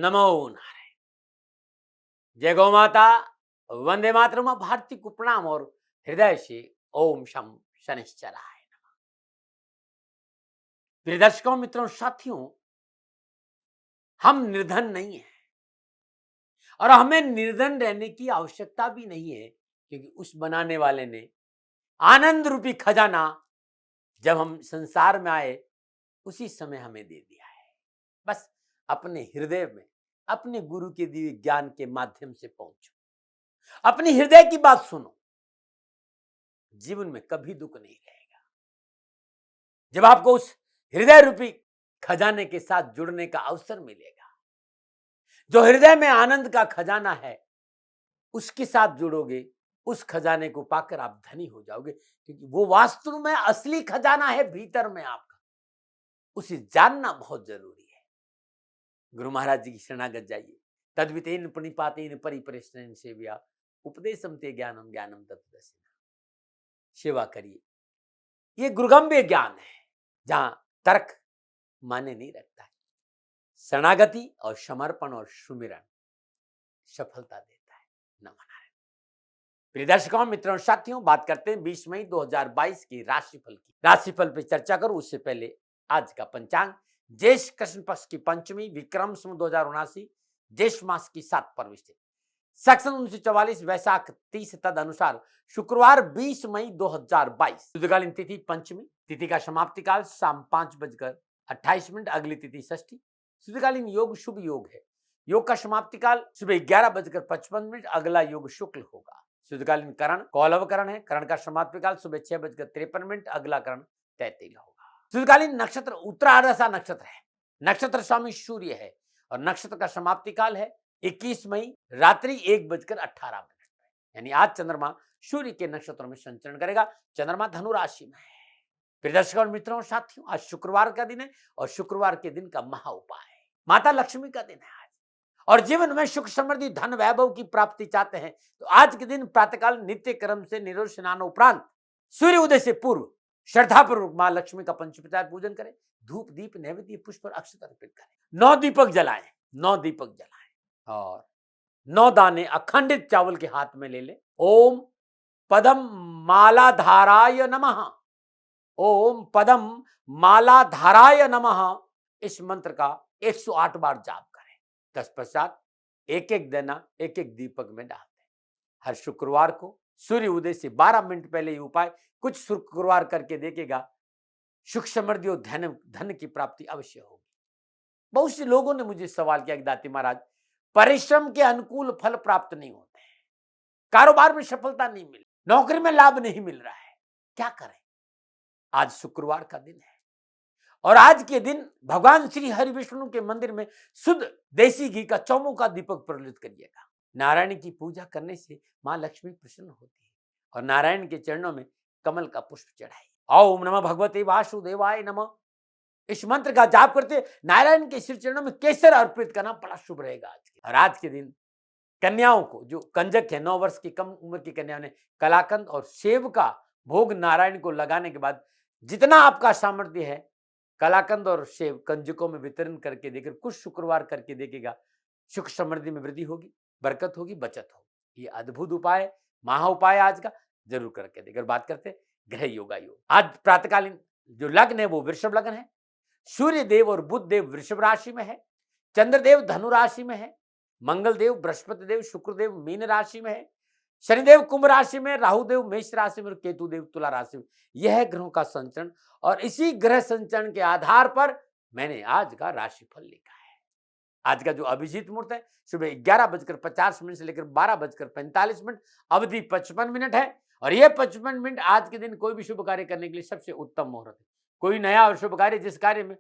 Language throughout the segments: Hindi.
नमो नारायण। जय गौ माता, वंदे मातरम। भारती को प्रणाम और हृदय से ओम शम शनिश्चराय नमः। प्रिय दर्शकों, मित्रों, साथियों, हम निर्धन नहीं हैं और हमें निर्धन रहने की आवश्यकता भी नहीं है, क्योंकि उस बनाने वाले ने आनंद रूपी खजाना जब हम संसार में आए उसी समय हमें दे दिया है। बस अपने हृदय में अपने गुरु के दिए ज्ञान के माध्यम से पहुंचो, अपनी हृदय की बात सुनो, जीवन में कभी दुख नहीं रहेगा। जब आपको उस हृदय रूपी खजाने के साथ जुड़ने का अवसर मिलेगा, जो हृदय में आनंद का खजाना है, उसके साथ जुड़ोगे, उस खजाने को पाकर आप धनी हो जाओगे, क्योंकि वो वास्तव में असली खजाना है भीतर में आपका। उसे जानना बहुत जरूरी है। गुरु महाराज जी की शरणागत जाइए। तद्वितेन प्रणिपातेन परिपरिश्रेण सेव्या उपदेशम ते ज्ञानम ज्ञानम तत्वदर्शिना। सेवा करिए। ये गुरुगम्य ज्ञान है जहां तर्क माने नहीं रखता है। शरणागति और समर्पण और सुमिरन सफलता देता है। नमः नारायण। प्रिय दर्शकों, मित्रों, साथियों, बात करते हैं 20 मई 2022 की राशिफल की। राशिफल पे चर्चा करूं उससे पहले आज का पंचांग। ज्येष्ठ कृष्ण पक्ष की पंचमी, विक्रम संवत 2079, ज्येष्ठ मास की 7 पर्व से सक्शन 1944, वैशाख 30 तद अनुसार शुक्रवार 20 मई 2022। शुद्धकालीन तिथि पंचमी, तिथि का समाप्ति काल शाम 5:28, अगली तिथि षष्ठी। शुद्धकालीन योग शुभ योग है। योग का समाप्ति काल सुबह 11:55, अगला योग शुक्ल होगा। शुद्धकालीन करण कौलव करण है। करण का समाप्ति काल सुबह 6:53, अगला करण तैतिल होगा। शुद्धकालीन नक्षत्र उत्तराधाषा नक्षत्र है। नक्षत्र स्वामी सूर्य है और नक्षत्र का समाप्ति काल है 21 मई रात्रि 1:18, यानी आज चंद्रमा सूर्य के नक्षत्रों में संचरण करेगा। चंद्रमा धनु राशि में है। प्रिय दर्शकों और मित्रों, साथियों, आज शुक्रवार का दिन है और शुक्रवार के दिन का महा उपाय है। माता लक्ष्मी का दिन है आज, और जीवन में सुख समृद्धि धन वैभव की प्राप्ति चाहते हैं तो आज के दिन प्रातःकाल नित्य कर्म से निरोध स्नान उपरांत सूर्य उदय से पूर्व श्रद्धापूर्वक मां लक्ष्मी का पंचोपचार पूजन करें। धूप दीप नैवेद्य पुष्प और अक्षत अर्पित करें। 9 दीपक जलाएं, 9 दीपक जलाएं और 9 दाने अखंडित चावल के हाथ में ले ले। ओम पदम मालाधाराय नमः, ओम पदम मालाधाराय नमः, इस मंत्र का 108 बार जाप करें। तत्पश्चात एक एक दाना एक एक दीपक में डाल दें। हर शुक्रवार को सूर्य उदय से 12 मिनट पहले ये उपाय कुछ शुक्रवार करके देखेगा, सुख समृद्धि और धन की प्राप्ति अवश्य होगी। बहुत से लोगों ने मुझे सवाल किया कि दाती महाराज, परिश्रम के अनुकूल फल प्राप्त नहीं होते हैं, कारोबार में सफलता नहीं मिली, नौकरी में लाभ नहीं मिल रहा है, क्या करें? आज शुक्रवार का दिन है और आज के दिन भगवान श्री हरि विष्णु के मंदिर में शुद्ध देसी घी का चौमुखा दीपक प्रज्वलित करिएगा। नारायण की पूजा करने से मां लक्ष्मी प्रसन्न होती है और नारायण के चरणों में कमल का पुष्प चढ़ाइए। ओम नमः भगवते वासुदेवाय नमः, इस मंत्र का जाप करते नारायण के श्री चरणों में केसर अर्पित करना बड़ा शुभ रहेगा आज के। और आज के दिन कन्याओं को, जो कंजक है, 9 वर्ष की कम उम्र की कन्याओं ने कलाकंद और सेब का भोग नारायण को लगाने के बाद जितना आपका सामर्थ्य है कलाकंद और सेब कंजकों में वितरण करके देकर कुछ शुक्रवार करके देखेगा, सुख समृद्धि में वृद्धि होगी, बरकत होगी, बचत होगी। ये अद्भुत उपाय, महा उपाय आज का जरूर करके देकर। बात करते ग्रह योगा योग। आज प्रातःकालीन जो लग्न है वो वृषभ लग्न है। सूर्य देव और बुध देव वृषभ राशि में है, चंद्रदेव धनु राशि में है, मंगल देव, बृहस्पति देव, शुक्रदेव मीन राशि में है, शनिदेव कुंभ राशि में, राहु देव मेष राशि में और केतु देव तुला राशि में। यह है ग्रहों का संचरण और इसी ग्रह संचरण के आधार पर मैंने आज का राशिफल लिखा है। आज का जो अभिजीत मुहूर्त है सुबह 11:50 से लेकर 12:45, अवधि 55 मिनट है और यह 55 मिनट आज के दिन कोई भी शुभ कार्य करने के लिए सबसे उत्तम मुहूर्त है। कोई नया और शुभ कार्य, जिस कार्य में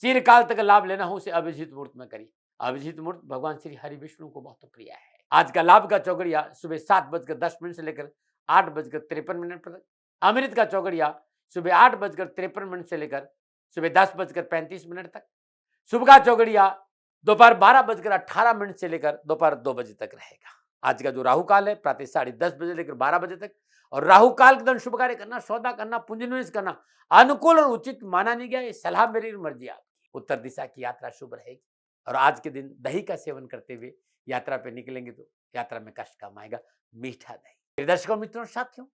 चिरकाल तक लाभ लेना हो, उसे अभिजीत मुहूर्त में करिए। अभिजीत मुहूर्त भगवान श्री हरि विष्णु को बहुत प्रिय है। आज का लाभ का चौगड़िया सुबह 7:10 से लेकर 8:53 तक। अमृत का चौगड़िया सुबह 8:53 से लेकर सुबह 10:35 तक। शुभ का चौगड़िया दोपहर 12:18 से लेकर दोपहर 2 बजे तक रहेगा। आज का जो राहु काल है प्रातः 10:30 बजे लेकर 12 बजे तक और राहु काल के दौरान शुभ कार्य करना, सौदा करना, पूंजी निवेश करना अनुकूल और उचित माना नहीं गया। ये सलाह मेरी, मर्जी आपकी। उत्तर दिशा की यात्रा शुभ रहेगी। और आज के दिन दही का सेवन करते हुए यात्रा पे निकलेंगे तो यात्रा में कष्ट कम आएगा, मीठा दही। प्रिय दर्शकों, मित्रों, साथियों,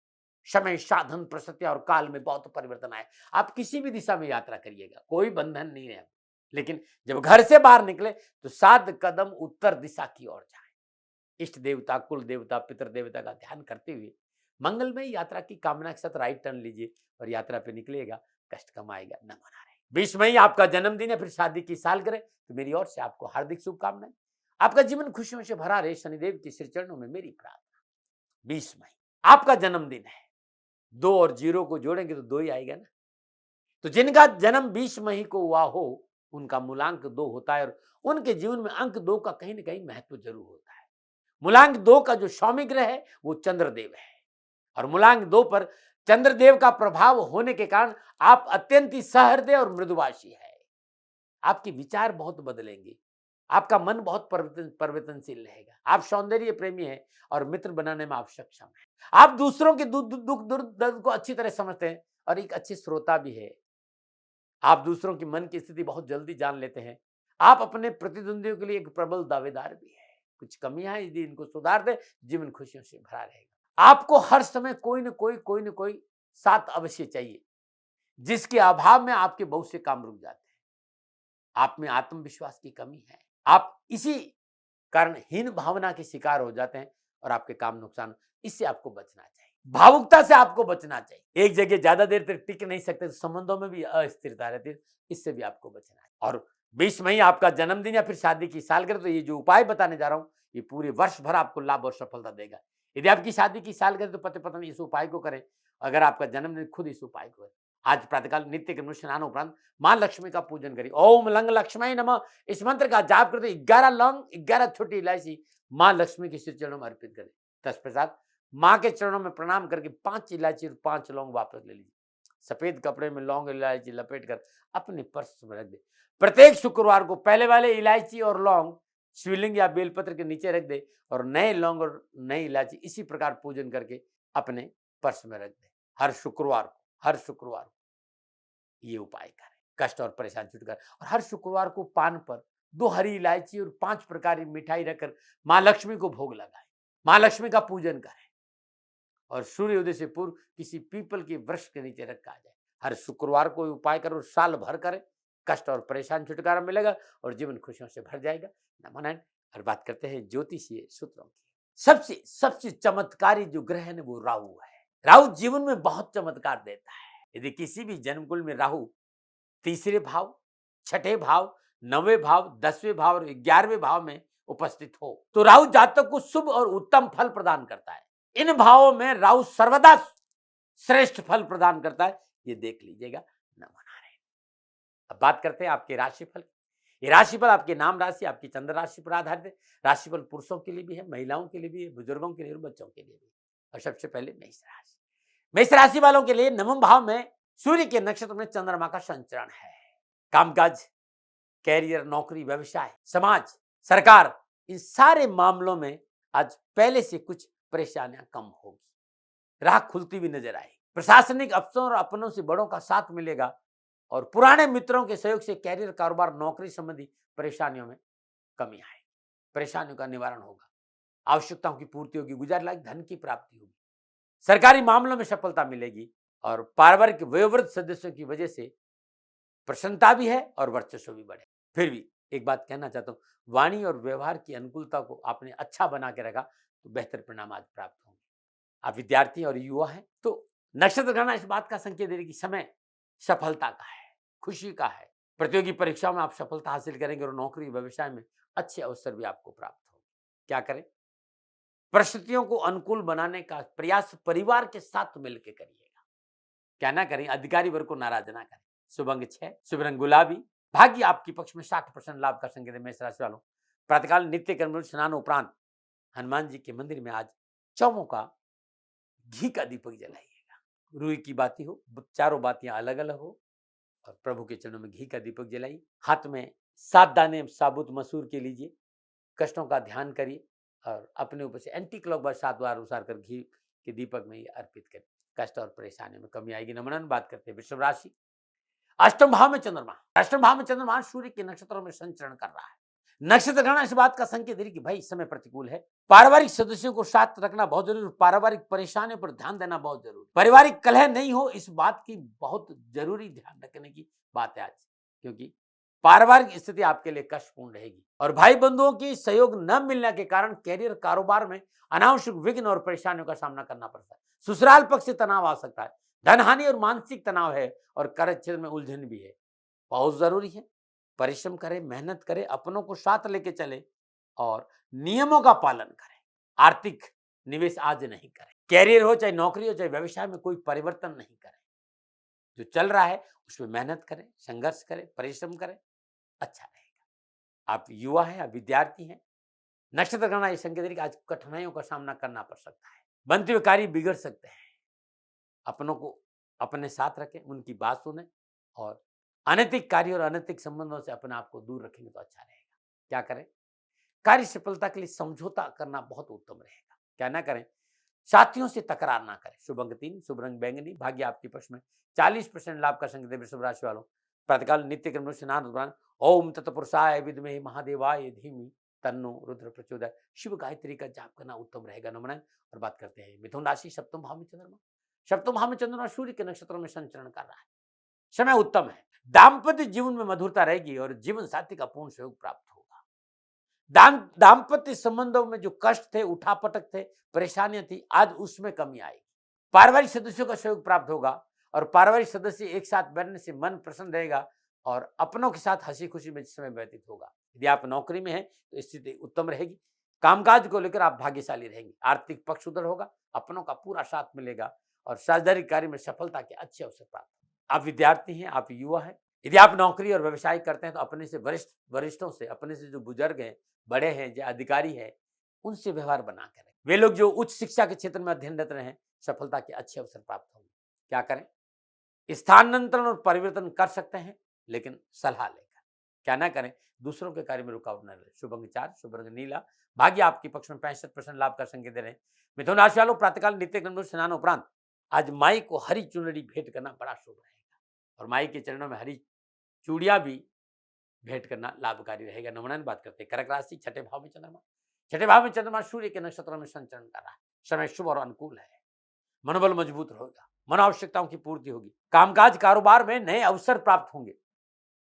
समय, साधन, परिस्थिति और काल में बहुत परिवर्तन आए। आप किसी भी दिशा में यात्रा करिएगा, कोई बंधन नहीं है, लेकिन जब घर से बाहर निकले तो 7 कदम उत्तर दिशा की ओर जाएं। इष्ट देवता, कुल देवता, पितर देवता का ध्यान करते हुए मंगलमय यात्रा की कामना के साथ राइट टर्न लीजिए और यात्रा पे निकलिएगा, कष्ट कम आएगा, न मना रहे। 20 मई आपका जन्मदिन है, फिर शादी की सालगिरह, तो मेरी ओर से आपको हार्दिक शुभकामनाएं। आपका जीवन खुशियों से भरा रहे, शनिदेव के श्री चरणों में मेरी प्रार्थना। 20 मई आपका जन्मदिन है, 2 और 0 को जोड़ेंगे तो 2 ही आएगा ना। तो जिनका जन्म 20 मई को हुआ हो उनका मूलांक 2 होता है और उनके जीवन में अंक 2 का कहीं ना कहीं महत्व जरूर होता है। मूलांक 2 का जो स्वामी ग्रह है वो चंद्रदेव है और मूलांक 2 पर चंद्रदेव का प्रभाव होने के कारण आप अत्यंत ही सहृदय और मृदुभाषी है। आपके विचार बहुत बदलेंगे, आपका मन बहुत परिवर्तनशील रहेगा। आप सौंदर्य प्रेमी है और मित्र बनाने में आप सक्षम है। आप दूसरों के दुख दर्द को अच्छी तरह समझते हैं और एक अच्छे श्रोता भी है। आप दूसरों की मन की स्थिति बहुत जल्दी जान लेते हैं। आप अपने प्रतिद्वंदियों के लिए एक प्रबल दावेदार भी है। कुछ कमियां हैं, यदि इनको सुधार दे, जीवन खुशियों से भरा रहेगा। आपको हर समय कोई न कोई साथ अवश्य चाहिए, जिसके अभाव में आपके बहुत से काम रुक जाते हैं। आप में आत्मविश्वास की कमी है, आप इसी कारण हीन भावना के शिकार हो जाते हैं और आपके काम नुकसान। इससे आपको बचना चाहिए। भावुकता से आपको बचना चाहिए। एक जगह ज्यादा देर तक टिक नहीं सकते, तो संबंधों में भी अस्थिरता रहती है, इससे भी आपको बचना है। और 20 मई आपका जन्मदिन या फिर शादी की सालगिरह, तो ये जो उपाय बताने जा रहा हूं ये पूरे वर्ष भर आपको लाभ और सफलता देगा। यदि आपकी शादी की सालगिरह तो पति पत्नी इस उपाय को करें, अगर आपका जन्मदिन खुद इस उपाय को करें। आज प्रातःकाल नित्य कर्म स्नान उपरांत मां लक्ष्मी का पूजन करिए। ओम लंग लक्ष्मी नमः, इस मंत्र का जाप करते 11 लौंग, 11 छोटी इलायची मां लक्ष्मी के श्री चरणों में अर्पित करें। तत्पश्चात मां के चरणों में प्रणाम करके 5 इलायची और 5 लौंग वापस ले लीजिए। सफेद कपड़े में लौंग इलायची लपेट कर अपने पर्स में रख दे। प्रत्येक शुक्रवार को पहले वाले इलायची और लौंग शिवलिंग या बेलपत्र के नीचे रख दे और नए लौंग और नई इलायची इसी प्रकार पूजन करके अपने पर्स में रख दे। हर शुक्रवार को ये उपाय करें, कष्ट और परेशानी छुटकर। और हर शुक्रवार को पान पर 2 हरी इलायची और 5 प्रकार की मिठाई रखकर मां लक्ष्मी को भोग लगाएं, मां लक्ष्मी का पूजन करें और सूर्योदय से पूर्व किसी पीपल के वृक्ष के नीचे रखा जाए। हर शुक्रवार को उपाय करो, साल भर करें, कष्ट और परेशान छुटकारा मिलेगा और जीवन खुशियों से भर जाएगा। नमन। और बात करते हैं ज्योतिषीय सूत्रों की। सबसे चमत्कारी जो ग्रह है वो राहु है। राहु जीवन में बहुत चमत्कार देता है। यदि किसी भी जन्मकुल में राहु 3रे भाव, 6ठे भाव, 9वें भाव, 10वें भाव और 11वें भाव में उपस्थित हो तो राहु जातक को शुभ और उत्तम फल प्रदान करता है। इन भावों में राहु सर्वदा श्रेष्ठ फल प्रदान करता है, ये देख लीजिएगा। अब बात करते हैं आपके राशिफल। ये राशिफल आपके नाम राशि, आपकी चंद्र राशि पर आधारित है। राशिफल पुरुषों के लिए भी है, महिलाओं के लिए भी है, बुजुर्गों के लिए और बच्चों के लिए भी। और सबसे पहले मेष राशि। मेष राशि वालों के लिए 9वें भाव में सूर्य के नक्षत्र में चंद्रमा का संचरण है। कामकाज, कैरियर, नौकरी, व्यवसाय, समाज, सरकार, इन सारे मामलों में आज पहले से कुछ परेशानियां कम होगी, राह खुलती हुई नजर आएगी। प्रशासनिक अफसरों और अपनों से बड़ों का साथ मिलेगा और पुराने मित्रों के सहयोग से कैरियर, कारोबार, नौकरी संबंधी परेशानियों में कमी आएगी। परेशानियों का निवारण होगा, आवश्यकताओं की पूर्ति होगी, गुजार लायक धन की प्राप्ति होगी, सरकारी मामलों में सफलता मिलेगी और पारिवारिक वयोवृद्ध सदस्यों की वजह से प्रसन्नता भी है और वर्चस्व भी बढ़े। फिर भी एक बात कहना चाहता हूँ, वाणी और व्यवहार की अनुकूलता को आपने अच्छा बना के रखा तो बेहतर परिणाम आज प्राप्त होंगे। आप विद्यार्थी और युवा हैं तो नक्षत्र गणना इस बात का संकेत दे रही कि समय सफलता का है, खुशी का है। प्रतियोगी परीक्षाओं में आप सफलता हासिल करेंगे और नौकरी व्यवसाय में अच्छे अवसर भी आपको प्राप्त होंगे। क्या करें? परिस्थितियों को अनुकूल बनाने का प्रयास परिवार के साथ मिलकर करिएगा। क्या ना करें, अधिकारी वर्ग को नाराज ना करें। शुभ अंक 6, शुभ रंग गुलाबी, भाग्य आपके पक्ष में 60% लाभ का संकेत है। मेष राशि वालों, प्रातःकाल नित्य कर्म स्नान उपरांत हनुमान जी के मंदिर में आज चौमों का घी का दीपक जलाइएगा। रुई की बाती हो, चारों बातियां अलग अलग हो और प्रभु के चरणों में घी का दीपक जलाइए। हाथ में 7 दाने साबुत मसूर के लीजिए, कष्टों का ध्यान करिए और अपने ऊपर से एंटी क्लॉकवाइज 7 बार उसार कर घी के दीपक में ये अर्पित करें। कष्ट और परेशानियों में कमी आएगी। नमन। बात करते हैं वृषभ राशि। अष्टम भाव में चंद्रमा, सूर्य के नक्षत्रों में संचरण कर रहा है। नक्षत्र गणना इस बात का संकेत दे रही कि भाई इस समय प्रतिकूल है। पारिवारिक सदस्यों को साथ रखना बहुत जरूरी, पारिवारिक परेशानियों पर ध्यान देना बहुत जरूरी, पारिवारिक कलह नहीं हो इस बात की बहुत जरूरी ध्यान रखने की बात है आज, क्योंकि पारिवारिक स्थिति आपके लिए कष्टपूर्ण रहेगी। और भाई बंधुओं की सहयोग न मिलने के कारण कैरियर कारोबार में अनावश्यक विघ्न और परेशानियों का सामना करना पड़ता है। ससुराल पक्ष से तनाव आ सकता है, धन हानि और मानसिक तनाव है, और कार्य क्षेत्र में उलझन भी है। बहुत जरूरी है परिश्रम करें, मेहनत करें, अपनों को साथ लेके चले और नियमों का पालन करें। आर्थिक निवेश आज नहीं करें। कैरियर हो चाहे नौकरी हो चाहे व्यवसाय में कोई परिवर्तन नहीं करें। जो चल रहा है उसमें मेहनत करें, संघर्ष करें, परिश्रम करें, अच्छा रहेगा। आप युवा हैं, आप विद्यार्थी हैं, नक्षत्र गणना ये संकेत है कि आज कठिनाइयों का सामना करना पड़ सकता है, बनते हुए कार्य बिगड़ सकते हैं। अपनों को अपने साथ रखें, उनकी बात सुने और अनैतिक कार्य और अनैतिक संबंधों से अपने आप को दूर रखेंगे तो अच्छा रहेगा। क्या करें? कार्य सफलता के लिए समझौता करना बहुत उत्तम रहेगा। क्या ना करें? साथियों से तकरार ना करें। शुभ अंक 3, शुभ रंग बैंगनी, भाग्य आपके पक्ष में, 40% लाभ का संकेत है वृषभ राशि वालों। प्रातःकाल नित्य कर्म स्नान उपरांत ओम तत्पुरुषाय विद्महे महादेवाय धीमहि तन्नो रुद्र प्रचोदयात् शिव गायत्री का जाप करना उत्तम रहेगा। नमन। और बात करते हैं मिथुन राशि, सप्तम भाव में चंद्रमा। सप्तम भाव में चंद्रमा सूर्य के नक्षत्रों में संचरण कर रहा है। समय उत्तम है, दाम्पत्य जीवन में मधुरता रहेगी और जीवन साथी का पूर्ण सहयोग प्राप्त होगा। दाम्पत्य संबंधों में जो कष्ट थे, उठापटक थे, परेशानियां थी, आज उसमें कमी आएगी। पारिवारिक सदस्यों का सहयोग प्राप्त होगा और पारिवारिक सदस्य एक साथ बैठने से मन प्रसन्न रहेगा और अपनों के साथ हंसी खुशी में समय व्यतीत होगा। यदि आप नौकरी में हैं तो स्थिति उत्तम रहेगी। कामकाज को लेकर आप भाग्यशाली रहेंगे। आर्थिक पक्ष उधर होगा, अपनों का पूरा साथ मिलेगा और साझेदारी कार्य में सफलता के अच्छे अवसर प्राप्त होंगे। आप विद्यार्थी हैं, आप युवा हैं, यदि आप नौकरी और व्यवसाय करते हैं तो अपने से वरिष्ठों से, अपने से जो बुजुर्ग हैं, बड़े हैं, जो अधिकारी हैं, उनसे व्यवहार बना कर रखें। वे लोग जो उच्च शिक्षा के क्षेत्र में अध्ययनरत रहे हैं, सफलता के अच्छे अवसर प्राप्त होंगे। क्या करें? स्थानांतरण और परिवर्तन कर सकते हैं, लेकिन सलाह लेकर। क्या ना करें? दूसरों के कार्य में रुकावट न रहे। शुभ अंक 4, शुभ रंग नीला, भाग्य आपके पक्ष में, 65% लाभ का संकेत दे रहे हैं। मिथुन राशि वालों, प्रातःकाल नित्य कर्म स्नान उपरांत आज माई को हरी चुनरी भेंट करना बड़ा शुभ रहेगा और माई के चरणों में हरी चूड़ियां भी भेंट करना लाभकारी रहेगा। नमन। बात करते हैं कर्क राशि, छठे भाव में चंद्रमा। छठे भाव में चंद्रमा सूर्य के नक्षत्रों में संचरण कर रहा है। समय शुभ और अनुकूल है, मनोबल मजबूत होगा, मनोआवश्यकताओं की पूर्ति होगी, कामकाज कारोबार में नए अवसर प्राप्त होंगे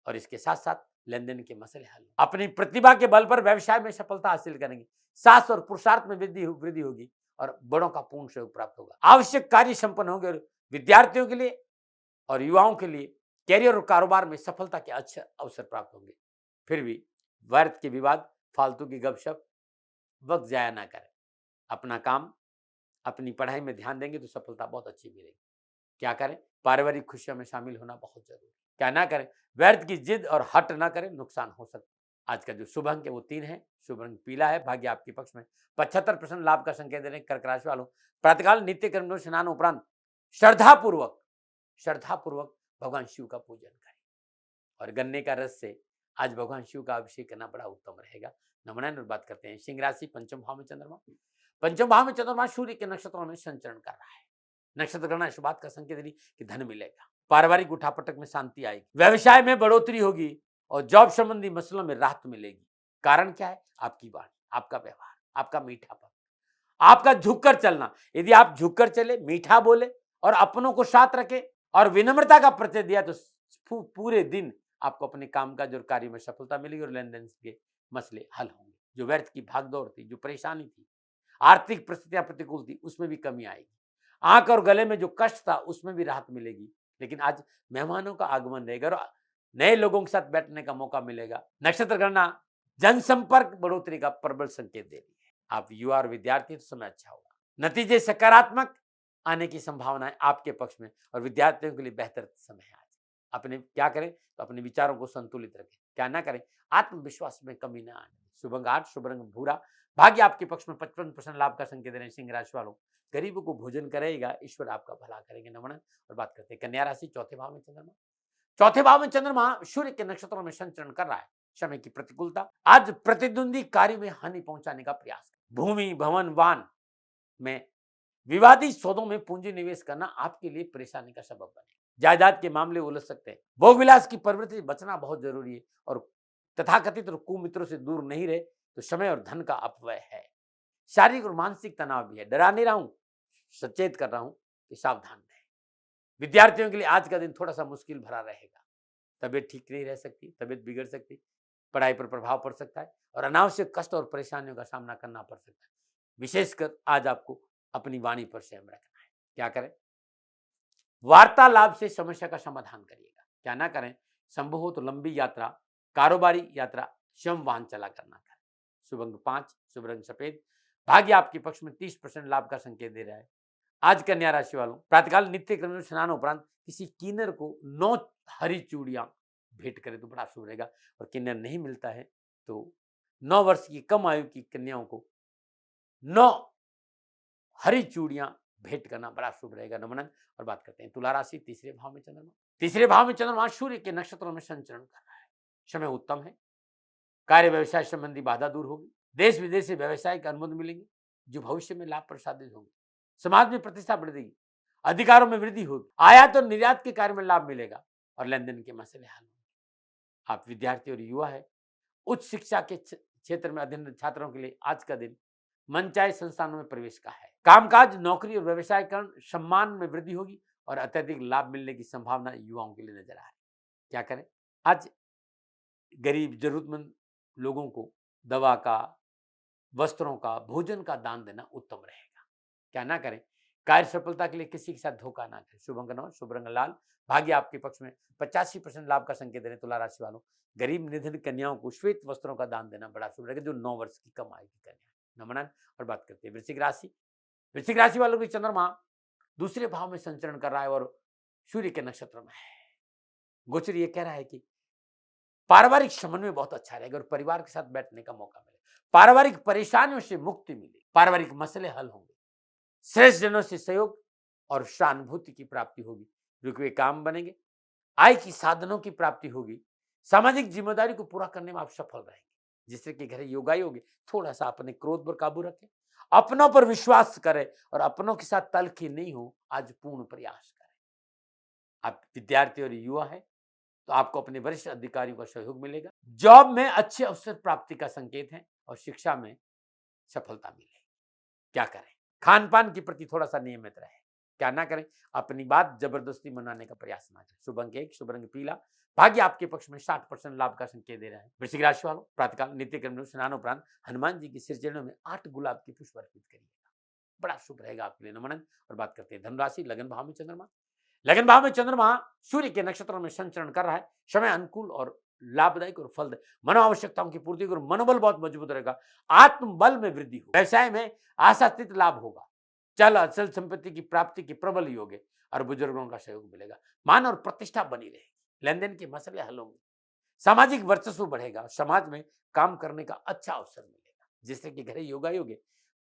और इसके साथ साथ लेन-देन के मसले हल। अपनी प्रतिभा के बल पर व्यवसाय में सफलता हासिल करेंगे। साहस और पुरुषार्थ में वृद्धि होगी और बड़ों का पूर्ण सहयोग प्राप्त होगा। आवश्यक कार्य संपन्न होंगे और विद्यार्थियों के लिए और युवाओं के लिए कैरियर और कारोबार में सफलता के अच्छे अवसर प्राप्त होंगे। फिर भी व्यर्थ के विवाद, फालतू की गपशप, वक्त जाया ना करें। अपना काम, अपनी पढ़ाई में ध्यान देंगे तो सफलता बहुत अच्छी मिलेगी। क्या करें? पारिवारिक खुशियों में शामिल होना बहुत जरूरी है। क्या ना करें? व्यर्थ की जिद और हट ना करें, नुकसान हो सकता है। आज का जो शुभ अंक है वो 3 है, शुभ रंग पीला है, भाग्य आपके पक्ष में, 75% लाभ का संकेत दे रहे हैं। कर्क राशि वालों, प्रातःकाल नित्य कर्म स्नान उपरांत श्रद्धापूर्वक भगवान शिव का पूजन करें और गन्ने का रस से आज भगवान शिव का अभिषेक करना बड़ा उत्तम रहेगा। नमन। बात करते हैं सिंह राशि, पंचम भाव में चंद्रमा। पंचम भाव में चंद्रमा सूर्य के नक्षत्रों में संचरण कर रहा है। नक्षत्र गणना इस बात का संकेत दी कि धन मिलेगा, पारिवारिक उठापटक में शांति आएगी, व्यवसाय में बढ़ोतरी होगी और जॉब संबंधी मसलों में राहत मिलेगी। कारण क्या है? आपकी वाणी, आपका व्यवहार, आपका मीठापन, आपका झुककर चलना। यदि आप झुककर चले, मीठा बोले और अपनों को साथ रखे और विनम्रता का परिचय दिया तो पूरे दिन आपको अपने कामकाज और कार्य में सफलता मिलेगी और लेन देन के मसले हल होंगे। जो व्यर्थ की भागदौड़ थी, जो परेशानी थी, आर्थिक परिस्थितियां प्रतिकूल थी, उसमें भी कमी आएगी। आंख और गले में जो कष्ट था उसमें भी राहत मिलेगी। लेकिन आज मेहमानों का आगमन रहेगा और नए लोगों के साथ बैठने का मौका मिलेगा। नक्षत्र गणना जनसंपर्क बढ़ोतरी का प्रबल संकेत दे रही है। आप युवा और विद्यार्थी तो समय अच्छा होगा, नतीजे सकारात्मक आने की संभावना है आपके पक्ष में और विद्यार्थियों के लिए बेहतर समय है। आज अपने क्या करें तो अपने विचारों को संतुलित रखें। क्या ना करें? आत्मविश्वास में कमी न आने। शुभ अंक 8, शुभ रंग भूरा, भाग्य आपके पक्ष में, 55% लाभ का संकेत दे रहे हैं। सिंह राशि वालों, गरीबों को भोजन करेगा, ईश्वर आपका भला करेंगे। नमन। और बात करते हैं कन्या राशि, चौथे भाव में चंद्रमा। चौथे भाव में चंद्रमा सूर्य के नक्षत्रों में संचरण कर रहा है। समय की प्रतिकूलता, आज प्रतिद्वंदी कार्य में हानि पहुंचाने का प्रयास, भूमि भवन वाहन में विवादी सौदों में पूंजी निवेश करना आपके लिए परेशानी का सबब बने। जायदाद के मामले उलझ सकते हैं। भोग विलास की प्रवृत्ति से बचना बहुत जरूरी है और तथाकथित कुमित्रों से दूर नहीं रहे तो समय और धन का अपव्यय है। शारीरिक और मानसिक तनाव भी है। डरा नहीं रहा हूं, सचेत कर रहा हूं कि सावधान रहें। विद्यार्थियों के लिए आज का दिन थोड़ा सा मुश्किल भरा रहेगा। तबीयत ठीक नहीं रह सकती, तबीयत बिगड़ सकती, पढ़ाई पर प्रभाव पड़ सकता है और अनावश्यक कष्ट और परेशानियों का सामना करना पड़ सकता है। विशेषकर आज आपको अपनी वाणी पर संयम रखना है। क्या करें? वार्तालाप से समस्या का समाधान करिएगा। क्या ना करें? संभव हो तो लंबी यात्रा, कारोबारी यात्रा, स्वयं वाहन चला करना करें। शुभ अंक 5, शुभ रंग सफेद। भाग्य आपके पक्ष में 30% लाभ का संकेत दे रहा है। आज कन्या राशि वालों, प्रातःकाल नित्य क्रम में स्नान उपरांत किसी किन्नर को 9 हरी चूड़ियां भेंट करें तो बड़ा शुभ रहेगा। और किन्नर नहीं मिलता है तो 9 वर्ष की कम आयु की कन्याओं को 9 हरी चूड़ियां भेंट करना बड़ा शुभ रहेगा। नमन। और बात करते हैं तुला राशि, तीसरे भाव में चंद्रमा। तीसरे भाव में चंद्रमा सूर्य के नक्षत्रों में संचरण कर रहा है। समय उत्तम है। कार्य व्यवसाय संबंधी बाधा दूर होगी। देश विदेश से व्यवसाय के अनुबंध मिलेंगे जो भविष्य में लाभ प्रसादित होंगे। समाज में प्रतिष्ठा बढ़ेगी, अधिकारों में वृद्धि होगी। आयात और निर्यात के कार्य में लाभ मिलेगा और लेन देन के मसले हल होंगे। आप विद्यार्थी और युवा है, उच्च शिक्षा के क्षेत्र में अध्ययनरत छात्रों के लिए आज का दिन मनचाहे संस्थानों में प्रवेश का है। कामकाज, नौकरी और व्यवसाय कारण सम्मान में वृद्धि होगी और अत्यधिक लाभ मिलने की संभावना युवाओं के लिए नजर आ रही है। क्या करें? आज गरीब जरूरतमंद लोगों को दवा का, वस्त्रों का, भोजन का दान देना उत्तम रहेगा। क्या ना करें? कार्य सफलता के लिए किसी के साथ धोखा ना करें। शुभ अंक 9, शुभ रंग लाल। भाग्य आपके पक्ष में 85% लाभ का संकेत दे रहे तुला राशि वालों। गरीब निधन कन्याओं को श्वेत वस्त्रों का दान देना बड़ा शुभ रहेगा, जो 9 वर्ष की कम आयु की कन्या। नमन। और बात करते हैं वृश्चिक राशि। वृश्चिक राशि वालों की चंद्रमा दूसरे भाव में संचरण कर रहा है और सूर्य के नक्षत्र में है। गोचर ये कह रहा है कि पारिवारिक समन्वय बहुत अच्छा रहेगा और परिवार के साथ बैठने का मौका मिलेगा। पारिवारिक परेशानियों से मुक्ति मिलेगी। पारिवारिक मसले हल होंगे। श्रेष्ठ जनों से सहयोग और सहानुभूति की प्राप्ति होगी। रुके हुए काम बनेंगे। आय की साधनों की प्राप्ति होगी। सामाजिक जिम्मेदारी को पूरा करने में आप सफल रहेंगे। जिससे कि घर योगाई होगी। थोड़ा सा अपने क्रोध पर काबू रखें, अपनों पर विश्वास करें और अपनों के साथ तल्खी नहीं हो, आज पूर्ण प्रयास करें। आप विद्यार्थी और युवा है तो आपको अपने वरिष्ठ अधिकारियों का सहयोग मिलेगा। जॉब में अच्छे अवसर प्राप्ति का संकेत है और शिक्षा में सफलता मिलेगी। क्या करें? खान पान के प्रति थोड़ा सा नियमित रहे। क्या ना करें? अपनी बात जबरदस्ती मनाने का प्रयास ना करें। शुभ अंक 1, शुभ रंग पीला। भाग्य आपके पक्ष में 60% लाभ का संकेत दे रहा है। वृश्चिक राशि वालों, प्रातःकाल नित्य कर्म स्नान उपरांत हनुमान जी की सिर चरणों में 8 गुलाब की पुष्प अर्पित करिएगा, बड़ा शुभ रहेगा आपके लिए। नमन। और बात करते हैं धनराशि, लगन भाव में चंद्रमा। लगन भाव में चंद्रमा सूर्य के नक्षत्रों में संचरण कर रहा है। समय अनुकूल और लाभदायक और फलदायक। मनोआवश्यकताओं की पूर्ति और मनोबल बहुत मजबूत रहेगा। आत्मबल में वृद्धि हो। व्यवसाय में आशातीत लाभ होगा। चल अचल संपत्ति की प्राप्ति की प्रबल योग है और बुजुर्गों का सहयोग मिलेगा। मान और प्रतिष्ठा बनी रहेगी। लेन देन के मसले हल होंगे। सामाजिक वर्चस्व बढ़ेगा। समाज में काम करने का अच्छा अवसर मिलेगा, जिससे कि घर योगा योग।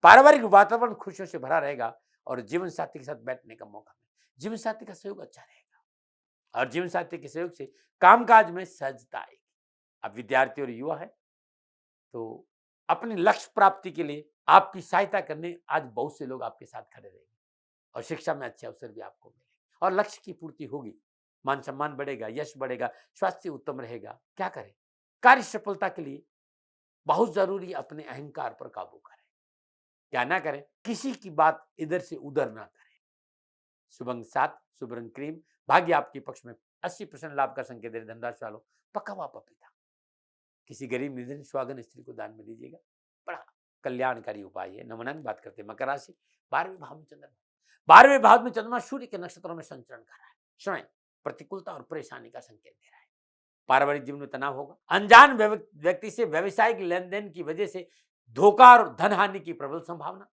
पारिवारिक वातावरण खुशियों से भरा रहेगा और जीवन साथी के साथ बैठने का मौका मिलेगा। जीवन साथी का सहयोग अच्छा रहेगा और जीवन साथी के सहयोग से कामकाज में सहजता आएगी। अब विद्यार्थी और युवा है तो अपने लक्ष्य प्राप्ति के लिए आपकी सहायता करने आज बहुत से लोग आपके साथ खड़े रहेंगे और शिक्षा में अच्छे अवसर भी आपको मिलेंगे और लक्ष्य की पूर्ति होगी। मान सम्मान बढ़ेगा, यश बढ़ेगा, स्वास्थ्य उत्तम रहेगा। क्या करें? कार्य सफलता के लिए बहुत जरूरी अपने अहंकार पर काबू करें। क्या ना करें? किसी की बात इधर से उधर ना करें। शुभ अंक 7, शुभ रंग क्रीम। भाग्य आपके पक्ष में 80% लाभ का संकेत दे। धनराशि वालों, पका हुआ पपीता किसी गरीब निर्धन स्वागन स्त्री को दान में दीजिएगा, बड़ा कल्याणकारी उपाय है। नमन। बात करते हैं मकर राशि, 12वें भाव में चंद्रमा। 12वें भाव में चंद्रमा सूर्य के नक्षत्रों में संचरण कर रहा है। समय प्रतिकूलता और परेशानी का संकेत दे रहा है। पारिवारिक जीवन में तनाव होगा। अनजान व्यक्ति से व्यवसायिक लेन देन की वजह से धोखा और धन हानि की प्रबल संभावना।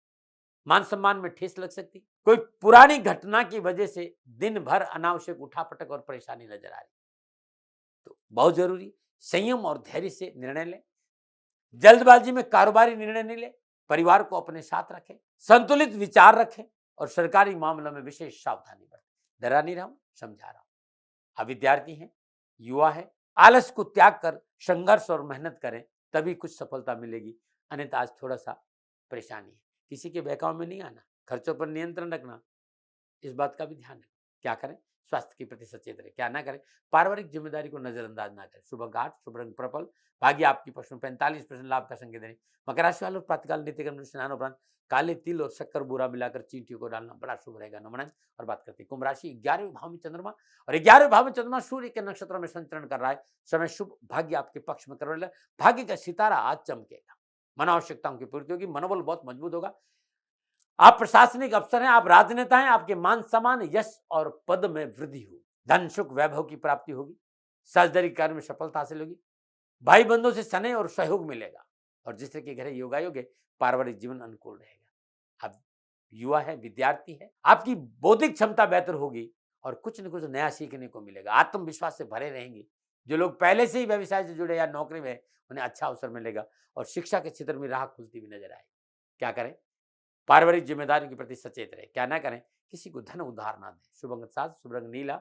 मान सम्मान में ठेस लग सकती। कोई पुरानी घटना की वजह से दिन भर अनावश्यक उठापटक और परेशानी नजर आ रही, तो बहुत जरूरी संयम और धैर्य से निर्णय लें। जल्दबाजी में कारोबारी निर्णय नहीं ले। परिवार को अपने साथ रखें, संतुलित विचार रखें और सरकारी मामलों में विशेष सावधानी बरतें। डरा नहीं रहा हूं, समझा रहा हूं। आप विद्यार्थी हैं, युवा है, आलस को त्याग कर संघर्ष और मेहनत करें, तभी कुछ सफलता मिलेगी। अन्यथा आज थोड़ा सा परेशानी है। किसी के बहकाव में नहीं आना, खर्चों पर नियंत्रण रखना, इस बात का भी ध्यान रखें। क्या करें? स्वास्थ्य के प्रति सचेत रहे, क्या ना करें, पारिवारिक जिम्मेदारी को नजरअंदाज ना करें। शुभ अंक 8, शुभ रंग पर्पल, भाग्य आपकी पक्ष में 45% लाभ का संकेत है। मकर राशि वालों, प्रातःकाल नित्य कर्म स्नान उपरांत काले तिल और शक्कर बूरा मिलाकर चींटियों को डालना बड़ा शुभ रहेगा। नमन। और बात करते हैं कुंभ राशि, 11वें भाव में चंद्रमा और 11वें भाव में चंद्रमा सूर्य के नक्षत्र में संचरण कर रहा है। समय शुभ, भाग्य आपके पक्ष में करने लगा। भाग्य का सितारा आज चमकेगा, मनावश्यकताओं की पूर्ति होगी, मनोबल बहुत मजबूत होगा। आप प्रशासनिक अफसर हैं, आप राजनेता हैं, आपके मान सम्मान यश और पद में वृद्धि होगी। धन सुख वैभव की प्राप्ति होगी, साझेदारी कार्य में सफलता हासिल होगी, भाई बंधुओं से स्नेह और सहयोग मिलेगा। और जिस तरह के घर योगायोग है, पारिवारिक जीवन अनुकूल रहेगा। आप युवा है, विद्यार्थी है, आपकी बौद्धिक क्षमता बेहतर होगी और कुछ न कुछ नया सीखने को मिलेगा। आत्मविश्वास से भरे रहेंगे। जो लोग पहले से ही व्यवसाय से जुड़े या नौकरी में, उन्हें अच्छा अवसर मिलेगा और शिक्षा के क्षेत्र में राह खुलती हुई नजर आएगी। क्या करें, पारिवारिक जिम्मेदारियों के प्रति सचेत रहे, क्या ना करें, किसी को धन उधार ना दें। शुभ अंक 7, शुभ रंग नीला,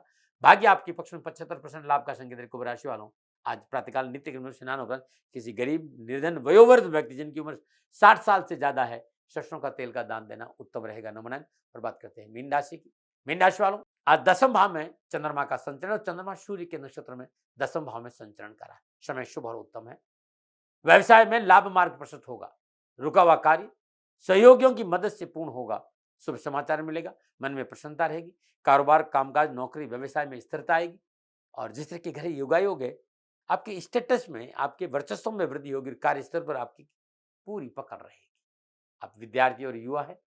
भाग्य आपके पक्ष में 75% लाभ का संकेत है। कुंभ राशि वालों, आज प्रातःकाल नित्य कर्म में स्नान होकर किसी गरीब निर्धन वयोवृद्ध व्यक्ति जिनकी उम्र 60 साल से ज्यादा है, सरसों का तेल का दान देना उत्तम रहेगा। नमन। और बात करते हैं मीन राशि की। मीन राशि वालों, आज 10वें भाव में चंद्रमा का संचरण और चंद्रमा सूर्य के नक्षत्र में 10वें भाव में संचरण करा है। समय शुभ और उत्तम है। व्यवसाय में लाभ मार्ग प्रशस्त होगा, रुका हुआ कार्य सहयोगियों की मदद से पूर्ण होगा, शुभ समाचार मिलेगा, मन में प्रसन्नता रहेगी, कारोबार कामकाज नौकरी व्यवसाय में स्थिरता आएगी। और जिस तरह के घर योगायोग है, आपके स्टेटस में आपके वर्चस्व में वृद्धि होगी, कार्य स्तर पर आपकी पूरी पकड़ रहेगी। आप विद्यार्थी और युवा है,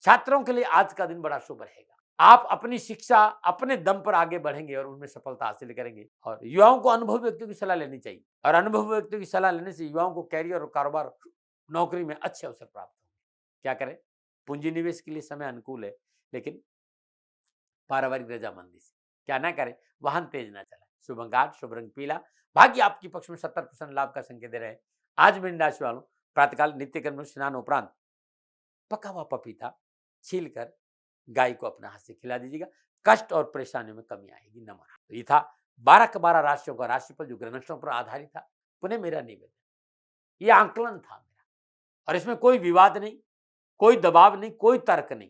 छात्रों के लिए आज का दिन बड़ा शुभ रहेगा। आप अपनी शिक्षा अपने दम पर आगे बढ़ेंगे और उनमें सफलता हासिल करेंगे। और युवाओं को अनुभवी व्यक्तियों की सलाह लेनी चाहिए और अनुभवी व्यक्तियों की सलाह लेने से युवाओं को कैरियर और कारोबार नौकरी में अच्छे अवसर प्राप्त होंगे। क्या करें, पूंजी निवेश के लिए समय अनुकूल है, लेकिन पारिवारिक रजामंदी से क्या ना करें, वाहन तेज ना चलाएं। शुभ अंक 8, शुभ रंग पीला, भाग्य आपके पक्ष में 70% लाभ का संकेत दे रहे हैं। आज मीन राशि वालों, प्रातःकाल नित्य कर्म में स्नान उपरांत पका हुआ पपीता छील कर गाय को अपने हाथ से खिला दीजिएगा, कष्ट और परेशानियों में कमी आएगी। नमन। तो ये था 12 के 12 राशियों का राशिफल जो ग्रह नक्षत्रों पर आधारित था। पुनः मेरा निवेदन, ये आंकलन था मेरा, और इसमें कोई विवाद नहीं, कोई दबाव नहीं, कोई तर्क नहीं।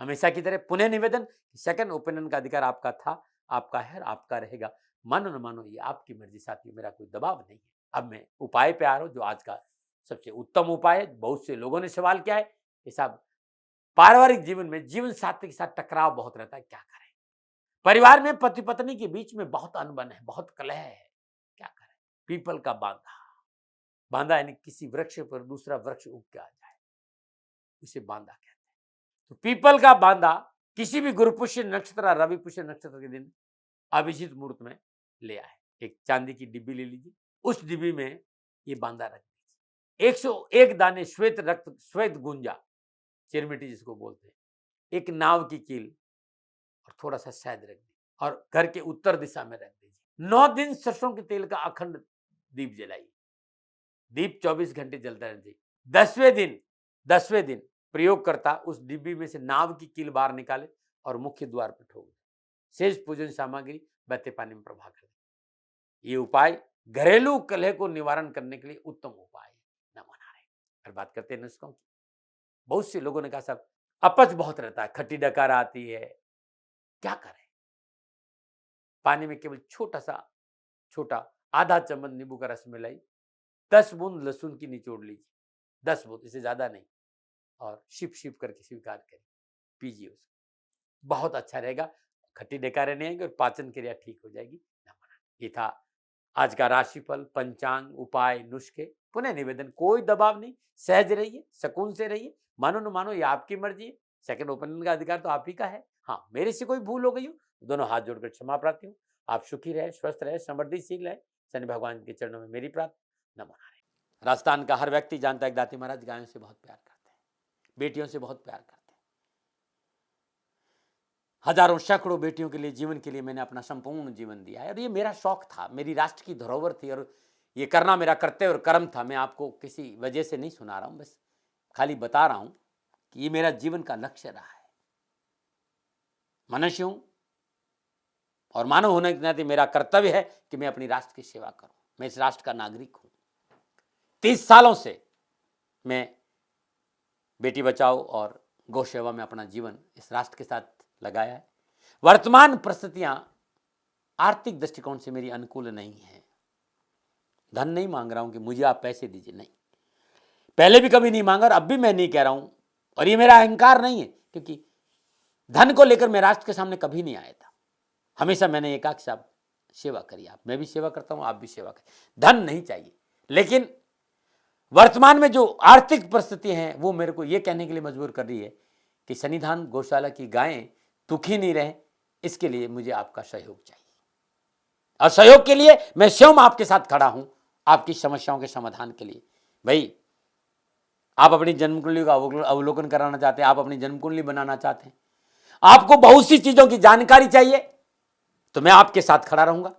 हमेशा की तरह पुनः निवेदन, सेकंड ओपिनियन का अधिकार आपका था, आपका है, आपका रहेगा। मानो न मानो ये आपकी मर्जी साथियों, मेरा कोई दबाव नहीं है। अब मैं उपाय पे आ रहा हूं, जो आज का सबसे उत्तम उपाय है। बहुत से लोगों ने सवाल किया है कि साहब, पारिवारिक जीवन में जीवन साथी के साथ टकराव बहुत रहता है, क्या करें? परिवार में पति पत्नी के बीच में बहुत अनबन है, बहुत कलह है, क्या करें? पीपल का बांधा, बांधा यानी किसी वृक्ष पर दूसरा वृक्ष उग के आ जाए, उसे बांधा कहते हैं। तो पीपल का बांधा किसी भी गुरु पुष्य नक्षत्र, रवि पुष्य नक्षत्र के दिन अभिजीत मुहूर्त में ले आए। एक चांदी की डिब्बी ले लीजिए, उस डिब्बी में ये बांधा रख दीजिए। 101 दाने श्वेत रक्त, श्वेत गुंजा, चिरमिटी जिसको बोलते हैं, एक नाव की कील और थोड़ा सा शहद रख दीजिए और घर के उत्तर दिशा में रख दीजिए। 9 दिन सरसों के तेल का अखंड दीप जलाइए। दीप 24 घंटे जलता रहना चाहिए। 10वें दिन प्रयोग करता उस डिब्बी में से नाव की कील बाहर निकाले और मुख्य द्वार पर ठोक दे। शेष पूजन सामग्री बहते पानी में प्रवाह कर दे। ये उपाय घरेलू कलह को निवारण करने के लिए उत्तम उपाय न मना रहे। और बात करते हैं नुस्खों की। बहुत से लोगों ने कहा साहब अपच बहुत रहता है, खट्टी डकार आती है, क्या करें? पानी में केवल छोटा आधा चम्मच नींबू का रस मिलाई, 10 बूंद लहसुन की निचोड़ लीजिए, 10 बूंद, इससे ज्यादा नहीं, और शिप शिप करके स्वीकार करिए, पीजिए उसको, बहुत अच्छा रहेगा। खट्टी डकारें नहीं आएंगे और पाचन क्रिया ठीक हो जाएगी। ये था आज का राशिफल, पंचांग, उपाय, नुस्खे। पुनः निवेदन, कोई दबाव नहीं, सहज रहिए, सुकून से रहिए, मानो न मानो ये आपकी मर्जी है। सेकंड ओपिनियन का अधिकार तो आप ही का है। हाँ, मेरे से कोई भूल हो गई हो, दोनों हाथ जोड़कर क्षमा प्रार्थी हूँ। आप सुखी रहे, स्वस्थ रहे, समृद्धिशील रहे, शनि भगवान के चरणों में मेरी प्रार्थना। नमन। राजस्थान का हर व्यक्ति जानता है दाती महाराज गायों से बहुत प्यार करते हैं, बेटियों से बहुत प्यार करते हैं। हजारों सैकड़ों बेटियों के लिए, जीवन के लिए मैंने अपना संपूर्ण जीवन दिया है और ये मेरा शौक था, मेरी राष्ट्र की धरोहर थी और ये करना मेरा कर्तव्य और कर्म था। मैं आपको किसी वजह से नहीं सुना रहा हूं, बस खाली बता रहा हूं कि ये मेरा जीवन का लक्ष्य रहा है। मनुष्य हूं और मानव होने के नाते मेरा कर्तव्य है कि मैं अपनी राष्ट्र की सेवा करूं। मैं इस राष्ट्र का नागरिक हूं। 30 सालों से मैं बेटी बचाओ और गौ सेवा में अपना जीवन इस राष्ट्र के साथ लगाया है। वर्तमान परिस्थितियां आर्थिक दृष्टिकोण से मेरी अनुकूल नहीं है। धन नहीं मांग रहा हूं कि मुझे आप पैसे दीजिए, नहीं, पहले भी कभी नहीं मांगा और अब भी मैं नहीं कह रहा हूं, और ये मेरा अहंकार नहीं है, क्योंकि धन को लेकर मैं राष्ट्र के सामने कभी नहीं आया था। हमेशा मैंने एक आख साहब सेवा करी, आप, मैं भी सेवा करता हूं, आप भी सेवा करें, धन नहीं चाहिए। लेकिन वर्तमान में जो आर्थिक परिस्थिति है वो मेरे को ये कहने के लिए मजबूर कर रही है कि सन्निधान गौशाला की गायें दुखी नहीं रहे, इसके लिए मुझे आपका सहयोग चाहिए। और सहयोग के लिए मैं स्वयं आपके साथ खड़ा हूं, आपकी समस्याओं के समाधान के लिए। भाई, आप अपनी जन्म कुंडली का अवलोकन कराना चाहते हैं, आप अपनी जन्म कुंडली बनाना चाहते हैं, आपको बहुत सी चीजों की जानकारी चाहिए, तो मैं आपके साथ खड़ा रहूंगा,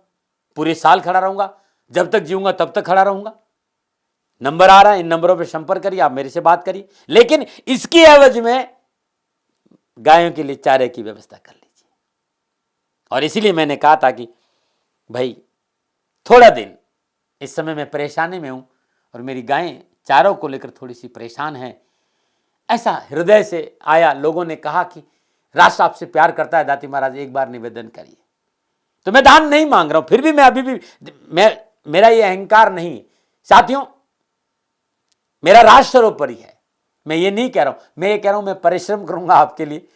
पूरे साल खड़ा रहूंगा, जब तक जीऊंगा तब तक खड़ा रहूंगा। नंबर आ रहा है, इन नंबरों पर संपर्क करिए, आप मेरे से बात करिए, लेकिन इसकी एवज में गायों के लिए चारे की व्यवस्था कर लीजिए। और इसीलिए मैंने कहा था कि भाई थोड़ा दिन, इस समय मैं परेशानी में हूं और मेरी गायें चारों को लेकर थोड़ी सी परेशान हैं। ऐसा हृदय से आया, लोगों ने कहा कि राष्ट्र आपसे प्यार करता है दाती महाराज, एक बार निवेदन करिए। तो मैं दान नहीं मांग रहा हूं, फिर भी मैं अभी भी, मेरा ये अहंकार नहीं साथियों, मेरा राष्ट्र सर्वोपरि है। मैं ये नहीं कह रहा हूं, मैं ये कह रहा हूं मैं परिश्रम करूंगा आपके लिए,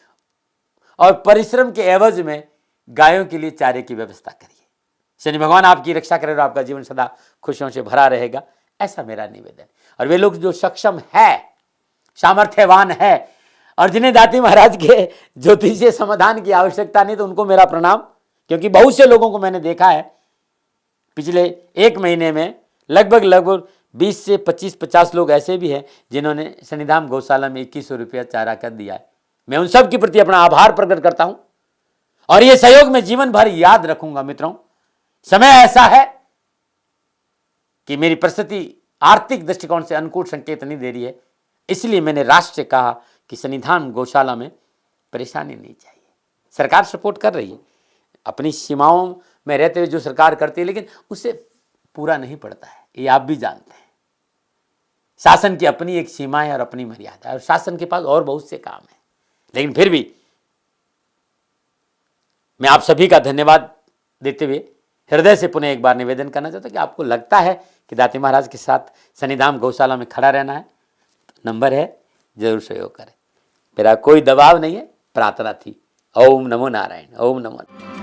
और परिश्रम के एवज में गायों के लिए चारे की व्यवस्था करिए। शनि भगवान आपकी रक्षा करे और आपका जीवन सदा खुशियों से भरा रहेगा, ऐसा मेरा निवेदन। और वे लोग जो सक्षम है, सामर्थ्यवान है, और जिन्हें दाती महाराज के ज्योतिषीय समाधान की आवश्यकता नहीं, तो उनको मेरा प्रणाम, क्योंकि बहुत से लोगों को मैंने देखा है पिछले एक महीने में, लगभग 20 से 25-50 लोग ऐसे भी हैं जिन्होंने सन्निधान गौशाला में 2100 रुपया चारा कर दिया है। मैं उन सब के प्रति अपना आभार प्रकट करता हूं, और यह सहयोग मैं जीवन भर याद रखूंगा। मित्रों, समय ऐसा है कि मेरी परिस्थिति आर्थिक दृष्टिकोण से अनुकूल संकेत नहीं दे रही है, इसलिए मैंने राष्ट्र से कहा कि सन्निधान गौशाला में परेशानी नहीं चाहिए। सरकार सपोर्ट कर रही है, अपनी सीमाओं में रहते हुए जो सरकार करती है, लेकिन उससे पूरा नहीं पड़ता है, ये आप भी जानते हैं। शासन की अपनी एक सीमा है और अपनी मर्यादा है, और शासन के पास और बहुत से काम है। लेकिन फिर भी मैं आप सभी का धन्यवाद देते हुए हृदय से पुनः एक बार निवेदन करना चाहता हूं कि आपको लगता है कि दाती महाराज के साथ सन्निधान गौशाला में खड़ा रहना है, तो नंबर है, जरूर सहयोग करें। मेरा कोई दबाव नहीं है, प्रार्थना थी। ओम नमो नारायण, ओम नमो।